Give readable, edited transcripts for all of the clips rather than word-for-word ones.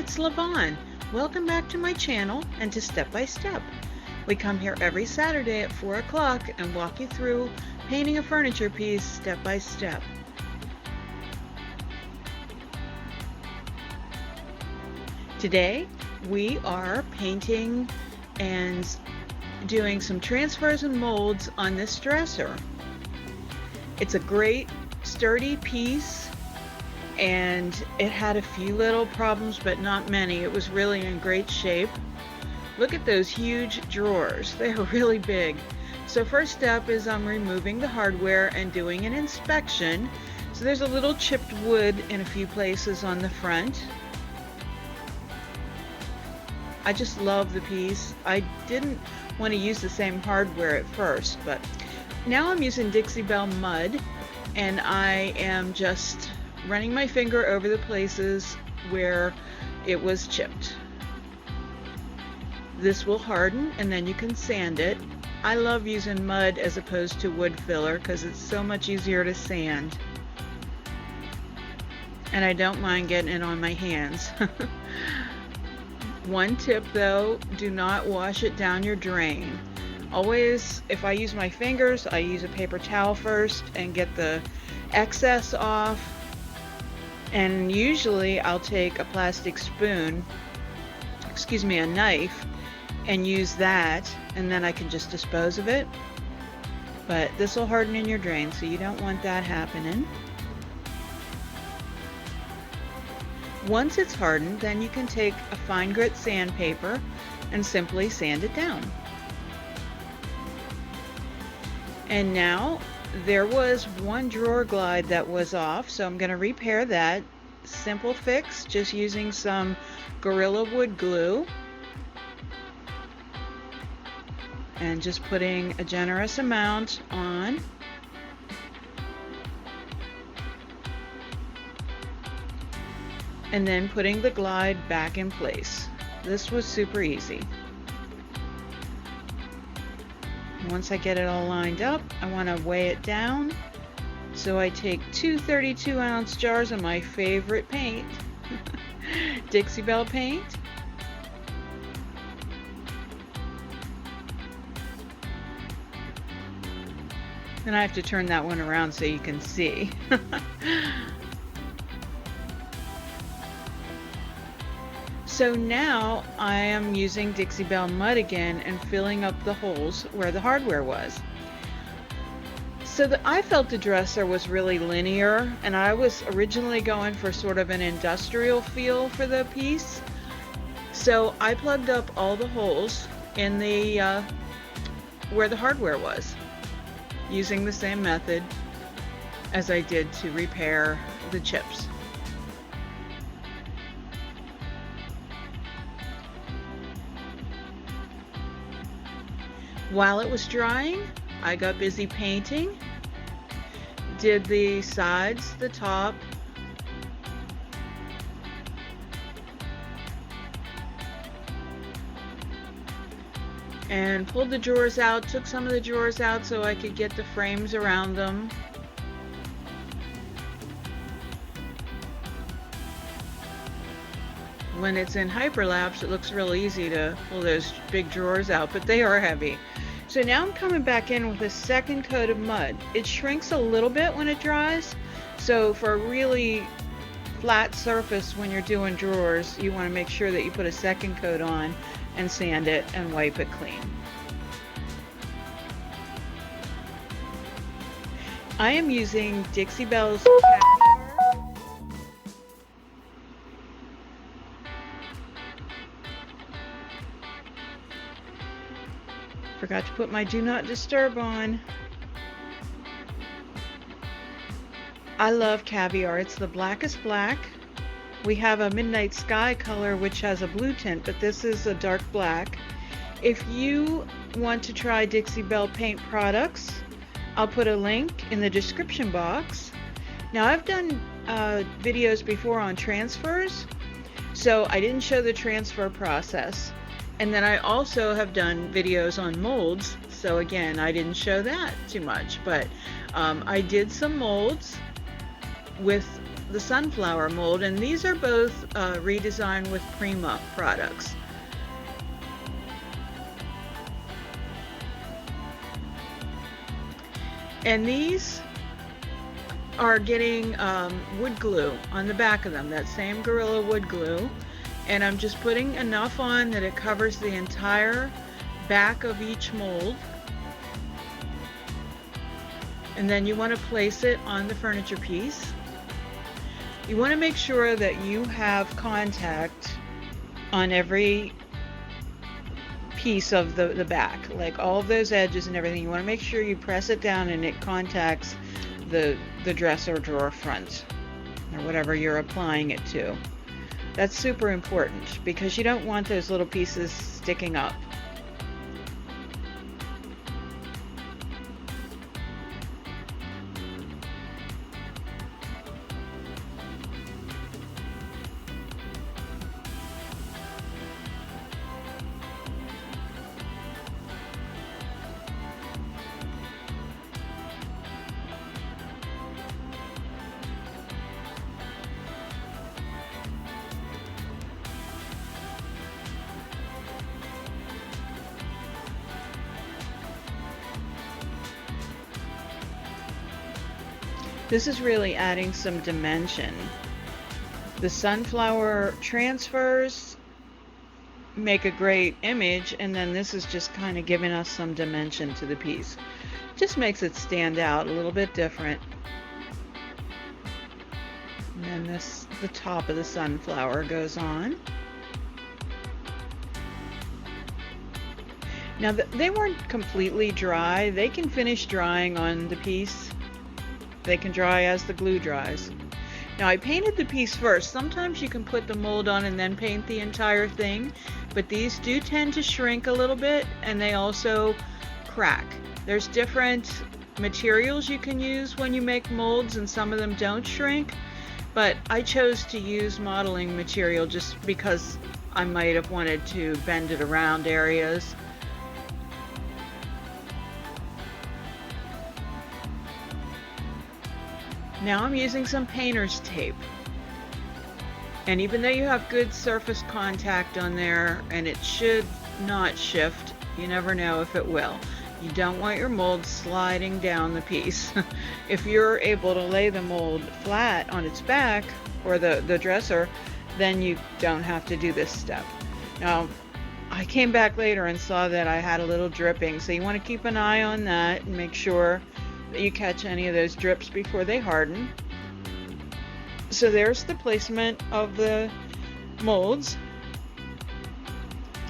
it's Lavon. Welcome back to my channel and to Step by Step. We come here every Saturday at 4 o'clock and walk you through painting a furniture piece step by step. Today we are painting and doing some transfers and molds on this dresser. It's a great sturdy piece, and it had a few little problems but not many. It was really in great shape. Look at those huge drawers. They are really big. So first step is I'm removing the hardware and doing an inspection. So there's a little chipped wood in a few places on the front. I just love the piece. I didn't want to use the same hardware at first, but now I'm using Dixie Belle mud, and I am just running my finger over the places where it was chipped. This will harden and then you can sand it. I love using mud as opposed to wood filler because it's so much easier to sand. And I don't mind getting it on my hands. One tip though, do not wash it down your drain. Always, if I use my fingers, I use a paper towel first and get the excess off. And usually I'll take a plastic spoon, a knife, and use that, and then I can just dispose of it. But this will harden in your drain, so you don't want that happening. Once it's hardened, then you can take a fine grit sandpaper and simply sand it down. And now there was one drawer glide that was off, so I'm going to repair that. Simple fix, just using some Gorilla Wood glue and just putting a generous amount on. And then putting the glide back in place. This was super easy. Once I get it all lined up, I want to weigh it down. So I take two 32-ounce jars of my favorite paint, Dixie Belle paint. And I have to turn that one around so you can see. So now I am using Dixie Belle mud again and filling up the holes where the hardware was. So I felt the dresser was really linear, and I was originally going for sort of an industrial feel for the piece. So I plugged up all the holes in the where the hardware was, using the same method as I did to repair the chips. While it was drying, I got busy painting, did the sides, the top, and pulled the drawers out, took some of the drawers out so I could get the frames around them. When it's in hyperlapse, it looks real easy to pull those big drawers out, but they are heavy. So now I'm coming back in with a second coat of mud. It shrinks a little bit when it dries, so for a really flat surface when you're doing drawers, you want to make sure that you put a second coat on and sand it and wipe it clean. I am using Dixie Belle's Forgot to put my do not disturb on. I love caviar. It's the blackest black. We have a midnight sky color which has a blue tint, but this is a dark black. If you want to try Dixie Belle paint products, I'll put a link in the description box. Now I've done videos before on transfers, so I didn't show the transfer process. And then I also have done videos on molds, so again, I didn't show that too much, but I did some molds with the sunflower mold, and these are both redesigned with Prima products. And these are getting wood glue on the back of them, that same Gorilla wood glue. And I'm just putting enough on that it covers the entire back of each mold. And then you want to place it on the furniture piece. You want to make sure that you have contact on every piece of the back, like all of those edges and everything. You want to make sure you press it down and it contacts the dresser drawer front or whatever you're applying it to. That's super important because you don't want those little pieces sticking up. This is really adding some dimension. The sunflower transfers make a great image, and then this is just kind of giving us some dimension to the piece. Just makes it stand out a little bit different. And then the top of the sunflower goes on. Now they weren't completely dry. They can finish drying on the piece. They can dry as the glue dries. Now I painted the piece first. Sometimes you can put the mold on and then paint the entire thing, but these do tend to shrink a little bit, and they also crack. There's different materials you can use when you make molds, and some of them don't shrink, but I chose to use modeling material just because I might have wanted to bend it around areas. Now I'm using some painter's tape. And even though you have good surface contact on there, and it should not shift, you never know if it will. You don't want your mold sliding down the piece. If you're able to lay the mold flat on its back, or the dresser, then you don't have to do this step. Now, I came back later and saw that I had a little dripping, so you want to keep an eye on that and make sure that you catch any of those drips before they harden. So there's the placement of the molds.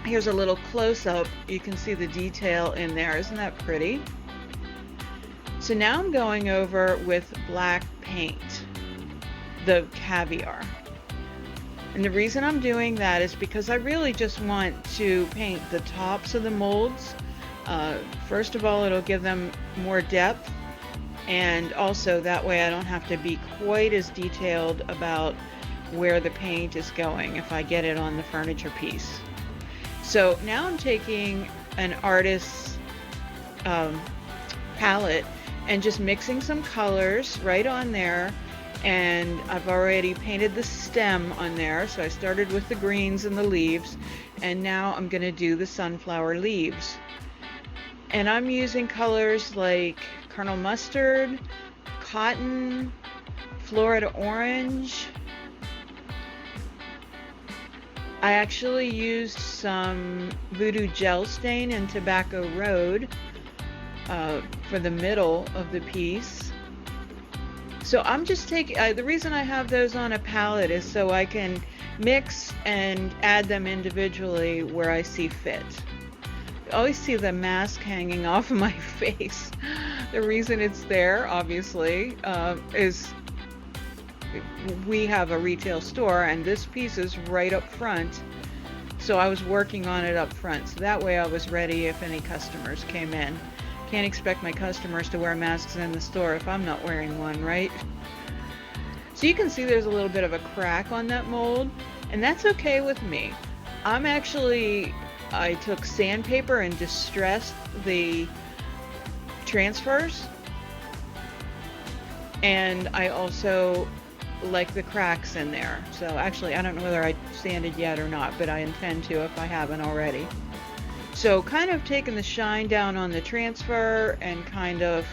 Here's a little close-up. You can see the detail in there. Isn't that pretty? So now I'm going over with black paint, the caviar. And the reason I'm doing that is because I really just want to paint the tops of the molds. First of all, it'll give them more depth, and also that way I don't have to be quite as detailed about where the paint is going if I get it on the furniture piece. So now I'm taking an artist's palette and just mixing some colors right on there, and I've already painted the stem on there, so I started with the greens and the leaves, and now I'm going to do the sunflower leaves. And I'm using colors like Colonel Mustard, Cotton, Florida Orange. I actually used some Voodoo Gel Stain in Tobacco Road for the middle of the piece. So I'm just taking, the reason I have those on a palette is so I can mix and add them individually where I see fit. I always see the mask hanging off of my face. The reason it's there, obviously, is we have a retail store and this piece is right up front. So I was working on it up front. So that way I was ready if any customers came in. Can't expect my customers to wear masks in the store if I'm not wearing one, right? So you can see there's a little bit of a crack on that mold, and that's okay with me. I took sandpaper and distressed the transfers, and I also like the cracks in there. So actually, I don't know whether I sanded yet or not, but I intend to if I haven't already. So kind of taking the shine down on the transfer and kind of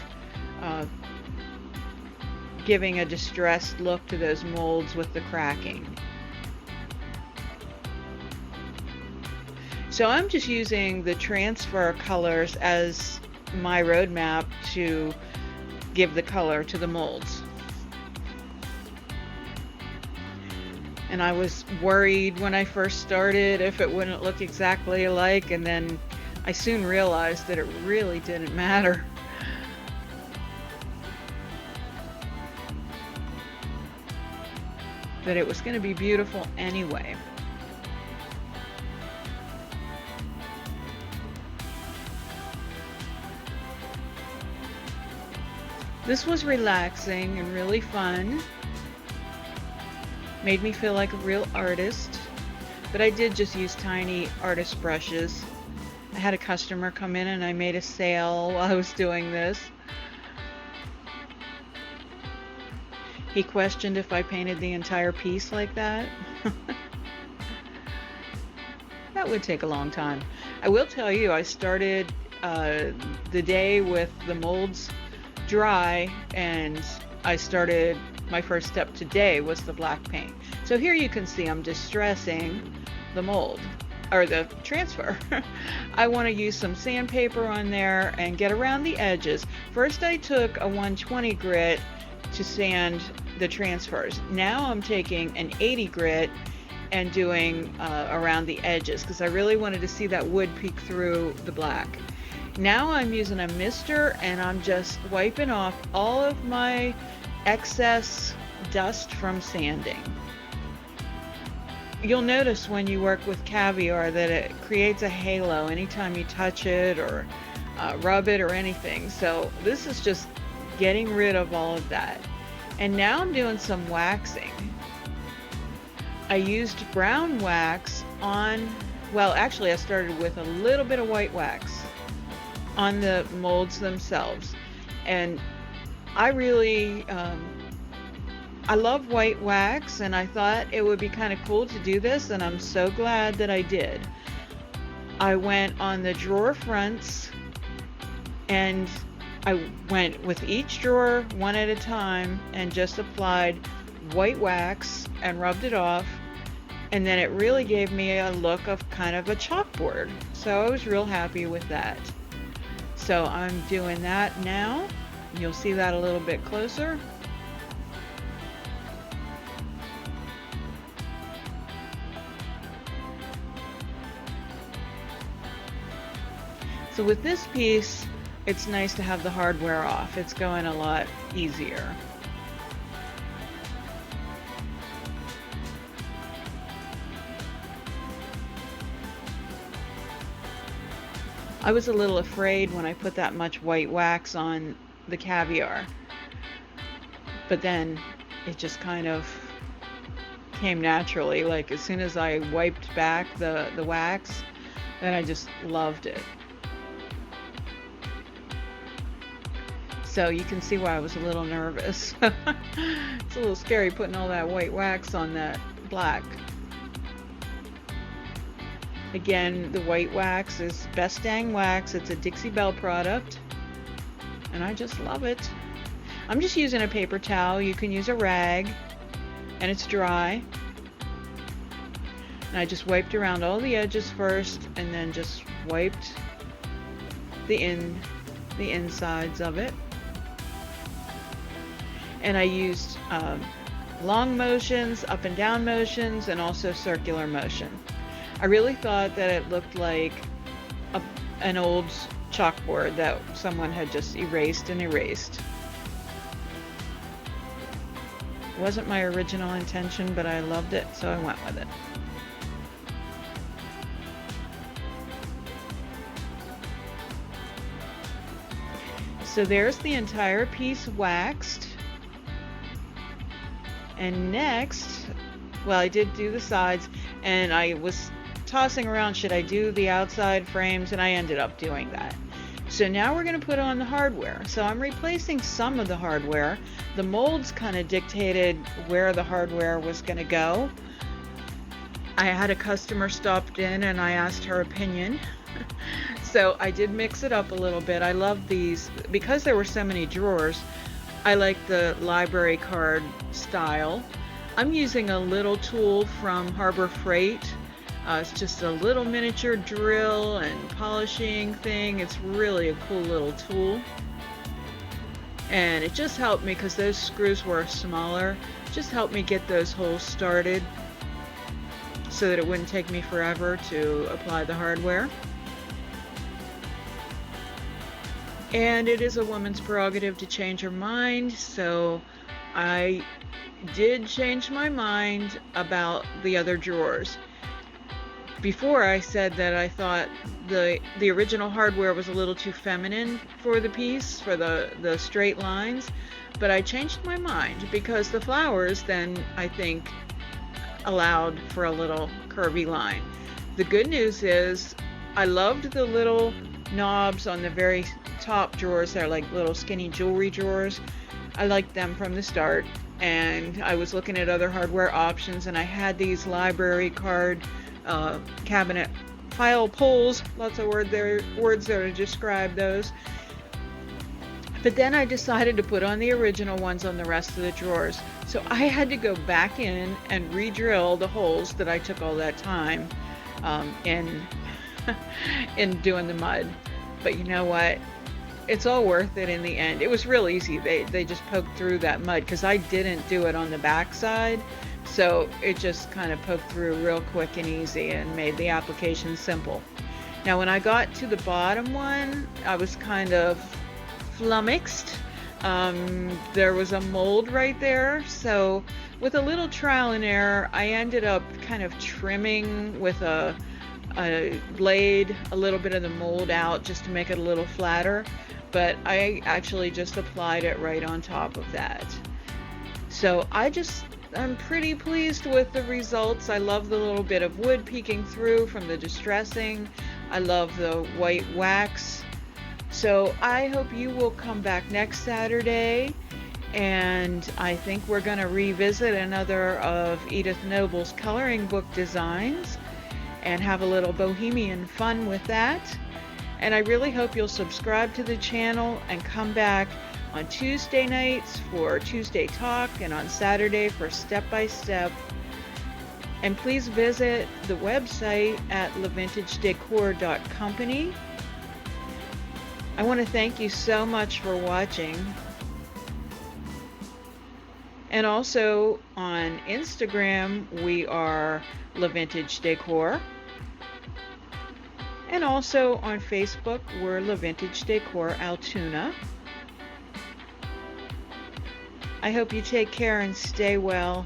giving a distressed look to those molds with the cracking. So I'm just using the transfer colors as my roadmap to give the color to the molds. And I was worried when I first started if it wouldn't look exactly alike, and then I soon realized that it really didn't matter. That it was going to be beautiful anyway. This was relaxing and really fun. Made me feel like a real artist. But I did just use tiny artist brushes. I had a customer come in and I made a sale while I was doing this. He questioned if I painted the entire piece like that. That would take a long time. I will tell you, I started the day with the molds dry, and I started, my first step today was the black paint. So here you can see I'm distressing the mold, or the transfer. I want to use some sandpaper on there and get around the edges. First I took a 120 grit to sand the transfers. Now I'm taking an 80 grit and doing around the edges, because I really wanted to see that wood peek through the black. Now I'm using a mister and I'm just wiping off all of my excess dust from sanding. You'll notice when you work with caviar that it creates a halo anytime you touch it or rub it or anything. So this is just getting rid of all of that. And now I'm doing some waxing. I used brown wax on, well, actually I started with a little bit of white wax on the molds themselves. And I really, I love white wax, and I thought it would be kind of cool to do this, and I'm so glad that I did. I went on the drawer fronts, and I went with each drawer one at a time and just applied white wax and rubbed it off, and then it really gave me a look of kind of a chalkboard. So I was real happy with that. So I'm doing that now. You'll see that a little bit closer. So with this piece, it's nice to have the hardware off. It's going a lot easier. I was a little afraid when I put that much white wax on the caviar, but then it just kind of came naturally. Like as soon as I wiped back the wax, then I just loved it. So you can see why I was a little nervous. It's a little scary putting all that white wax on that black. Again, the white wax is Best Dang Wax. It's a Dixie Belle product, and I just love it. I'm just using a paper towel. You can use a rag, and it's dry. And I just wiped around all the edges first, and then just wiped the insides of it. And I used long motions, up and down motions, and also circular motion. I really thought that it looked like an old chalkboard that someone had just erased and erased. It wasn't my original intention, but I loved it, so I went with it. So there's the entire piece waxed. And next, well, I did do the sides, and I was tossing around, should I do the outside frames, and I ended up doing that. So now we're going to put on the hardware. So I'm replacing some of the hardware. The molds kind of dictated where the hardware was going to go. I had a customer stopped in and I asked her opinion. So I did mix it up a little bit. I love these because there were so many drawers. I like the library card style. I'm using a little tool from Harbor Freight. It's just a little miniature drill and polishing thing. It's really a cool little tool. And it just helped me because those screws were smaller. Just helped me get those holes started so that it wouldn't take me forever to apply the hardware. And it is a woman's prerogative to change her mind, so I did change my mind about the other drawers. Before I said that I thought the original hardware was a little too feminine for the piece, for the straight lines, but I changed my mind because the flowers then, I think, allowed for a little curvy line. The good news is I loved the little knobs on the very top drawers. They're like little skinny jewelry drawers. I liked them from the start, and I was looking at other hardware options, and I had these library card cabinet file pulls, lots of words there to describe those. But then I decided to put on the original ones on the rest of the drawers. So I had to go back in and re-drill the holes that I took all that time in doing the mud. But you know what? It's all worth it in the end. It was real easy. They just poked through that mud because I didn't do it on the back side. So it just kind of poked through real quick and easy and made the application simple. Now when I got to the bottom one, I was kind of flummoxed. There was a mold right there. So with a little trial and error, I ended up kind of trimming with a blade a little bit of the mold out just to make it a little flatter. But I actually just applied it right on top of that. So I'm pretty pleased with the results. I love the little bit of wood peeking through from the distressing. I love the white wax. So I hope you will come back next Saturday, and I think we're going to revisit another of Edith Noble's coloring book designs and have a little bohemian fun with that. And I really hope you'll subscribe to the channel and come back on Tuesday nights for Tuesday Talk and on Saturday for Step by Step. And please visit the website at levintagedecor.company. I want to thank you so much for watching. And also on Instagram, we are LaVintage Decor. And also on Facebook, we're LaVintage Decor Altoona. I hope you take care and stay well.